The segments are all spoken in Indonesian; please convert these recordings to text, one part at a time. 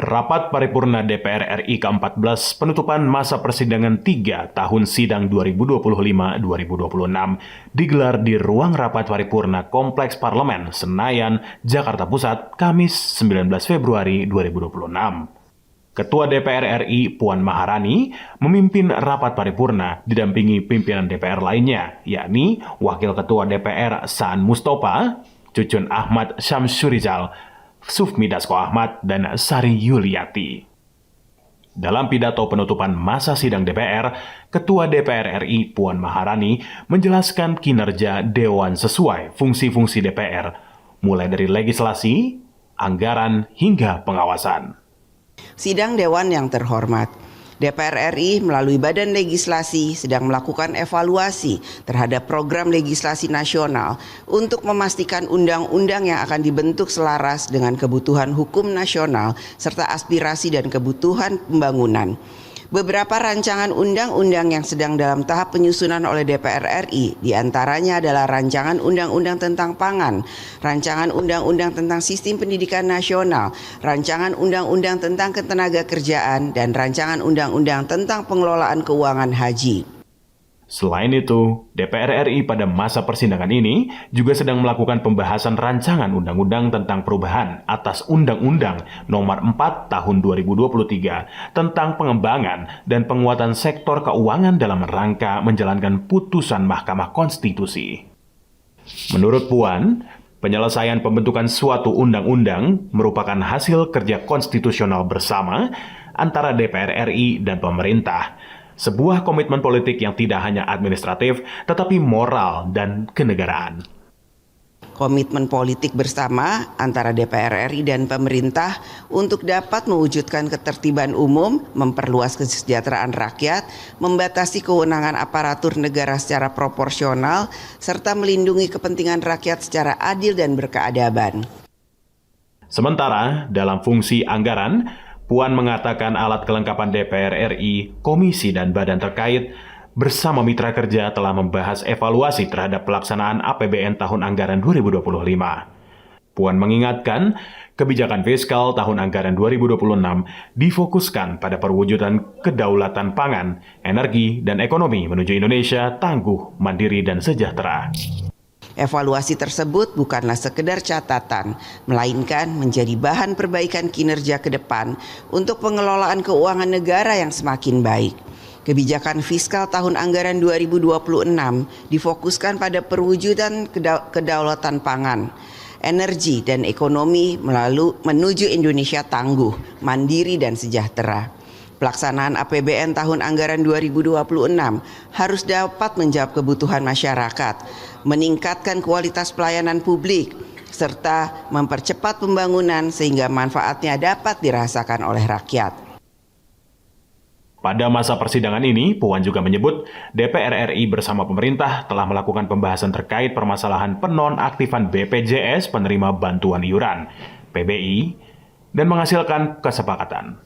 Rapat Paripurna DPR RI ke-14 penutupan masa persidangan 3 tahun sidang 2025-2026 digelar di ruang rapat paripurna Kompleks Parlemen, Senayan, Jakarta Pusat, Kamis 19 Februari 2026. Ketua DPR RI Puan Maharani memimpin rapat paripurna didampingi pimpinan DPR lainnya, yakni Wakil Ketua DPR Saan Mustafa, Cucun Ahmad Syamsurizal, Sufmi Dasko Ahmad, dan Sari Yuliati. Dalam pidato penutupan masa sidang DPR, Ketua DPR RI Puan Maharani menjelaskan kinerja Dewan sesuai fungsi-fungsi DPR, mulai dari legislasi, anggaran, hingga pengawasan. Sidang Dewan yang terhormat, DPR RI melalui Badan Legislasi sedang melakukan evaluasi terhadap program legislasi nasional untuk memastikan undang-undang yang akan dibentuk selaras dengan kebutuhan hukum nasional serta aspirasi dan kebutuhan pembangunan. Beberapa rancangan undang-undang yang sedang dalam tahap penyusunan oleh DPR RI diantaranya adalah Rancangan Undang-Undang tentang Pangan, Rancangan Undang-Undang tentang Sistem Pendidikan Nasional, Rancangan Undang-Undang tentang Ketenagakerjaan, dan Rancangan Undang-Undang tentang Pengelolaan Keuangan Haji. Selain itu, DPR RI pada masa persidangan ini juga sedang melakukan pembahasan rancangan undang-undang tentang perubahan atas Undang-Undang Nomor 4 Tahun 2023 tentang pengembangan dan penguatan sektor keuangan dalam rangka menjalankan putusan Mahkamah Konstitusi. Menurut Puan, penyelesaian pembentukan suatu undang-undang merupakan hasil kerja konstitusional bersama antara DPR RI dan pemerintah. Sebuah komitmen politik yang tidak hanya administratif, tetapi moral dan kenegaraan. Komitmen politik bersama antara DPR RI dan pemerintah untuk dapat mewujudkan ketertiban umum, memperluas kesejahteraan rakyat, membatasi kewenangan aparatur negara secara proporsional, serta melindungi kepentingan rakyat secara adil dan berkeadaban. Sementara, dalam fungsi anggaran, Puan mengatakan alat kelengkapan DPR RI, komisi dan badan terkait bersama mitra kerja telah membahas evaluasi terhadap pelaksanaan APBN tahun anggaran 2025. Puan mengingatkan, kebijakan fiskal tahun anggaran 2026 difokuskan pada perwujudan kedaulatan pangan, energi, dan ekonomi menuju Indonesia tangguh, mandiri, dan sejahtera. Evaluasi tersebut bukanlah sekedar catatan, melainkan menjadi bahan perbaikan kinerja ke depan untuk pengelolaan keuangan negara yang semakin baik. Kebijakan fiskal tahun anggaran 2026 difokuskan pada perwujudan kedaulatan pangan, energi, dan ekonomi menuju Indonesia tangguh, mandiri, dan sejahtera. Pelaksanaan APBN tahun anggaran 2026 harus dapat menjawab kebutuhan masyarakat, meningkatkan kualitas pelayanan publik, serta mempercepat pembangunan sehingga manfaatnya dapat dirasakan oleh rakyat. Pada masa persidangan ini, Puan juga menyebut DPR RI bersama pemerintah telah melakukan pembahasan terkait permasalahan penonaktifan BPJS penerima bantuan iuran, PBI, dan menghasilkan kesepakatan.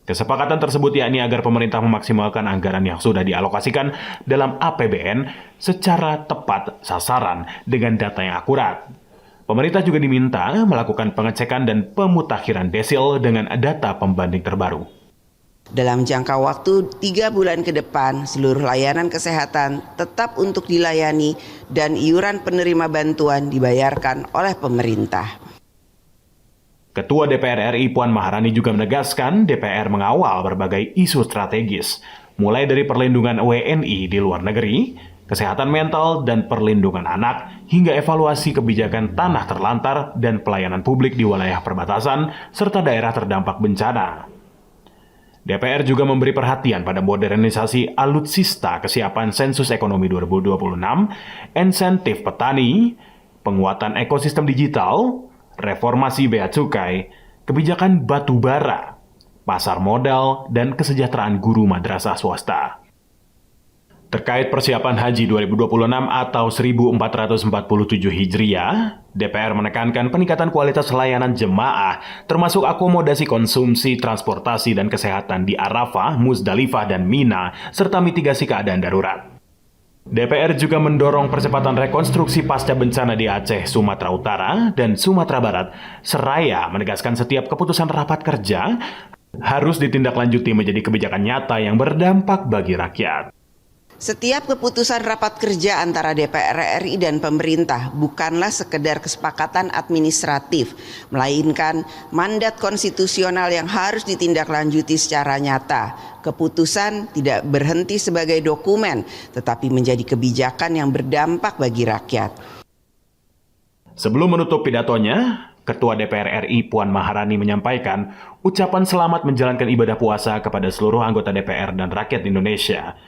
Kesepakatan tersebut yakni agar pemerintah memaksimalkan anggaran yang sudah dialokasikan dalam APBN secara tepat sasaran dengan data yang akurat. Pemerintah juga diminta melakukan pengecekan dan pemutakhiran desil dengan data pembanding terbaru. Dalam jangka waktu 3 bulan ke depan, seluruh layanan kesehatan tetap untuk dilayani dan iuran penerima bantuan dibayarkan oleh pemerintah. Ketua DPR RI Puan Maharani juga menegaskan DPR mengawal berbagai isu strategis, mulai dari perlindungan WNI di luar negeri, kesehatan mental dan perlindungan anak, hingga evaluasi kebijakan tanah terlantar dan pelayanan publik di wilayah perbatasan, serta daerah terdampak bencana. DPR juga memberi perhatian pada modernisasi alutsista kesiapan sensus ekonomi 2026, insentif petani, penguatan ekosistem digital, reformasi bea cukai, kebijakan batu bara, pasar modal, dan kesejahteraan guru madrasah swasta. Terkait persiapan Haji 2026 atau 1447 Hijriah, DPR menekankan peningkatan kualitas layanan jemaah, termasuk akomodasi konsumsi, transportasi, dan kesehatan di Arafah, Muzdalifah, dan Mina, serta mitigasi keadaan darurat. DPR juga mendorong percepatan rekonstruksi pasca bencana di Aceh, Sumatera Utara, dan Sumatera Barat, seraya menegaskan setiap keputusan rapat kerja harus ditindaklanjuti menjadi kebijakan nyata yang berdampak bagi rakyat. Setiap keputusan rapat kerja antara DPR RI dan pemerintah bukanlah sekedar kesepakatan administratif, melainkan mandat konstitusional yang harus ditindaklanjuti secara nyata. Keputusan tidak berhenti sebagai dokumen, tetapi menjadi kebijakan yang berdampak bagi rakyat. Sebelum menutup pidatonya, Ketua DPR RI Puan Maharani menyampaikan ucapan selamat menjalankan ibadah puasa kepada seluruh anggota DPR dan rakyat Indonesia.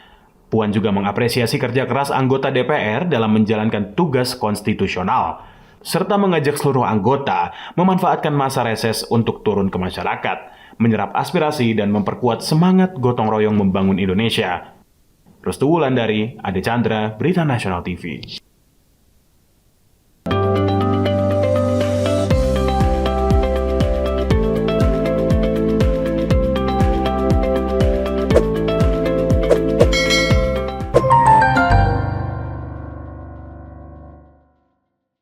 Puan juga mengapresiasi kerja keras anggota DPR dalam menjalankan tugas konstitusional, serta mengajak seluruh anggota memanfaatkan masa reses untuk turun ke masyarakat, menyerap aspirasi dan memperkuat semangat gotong royong membangun Indonesia. Restu Wulandari, Ade Chandra, Berita Nasional TV.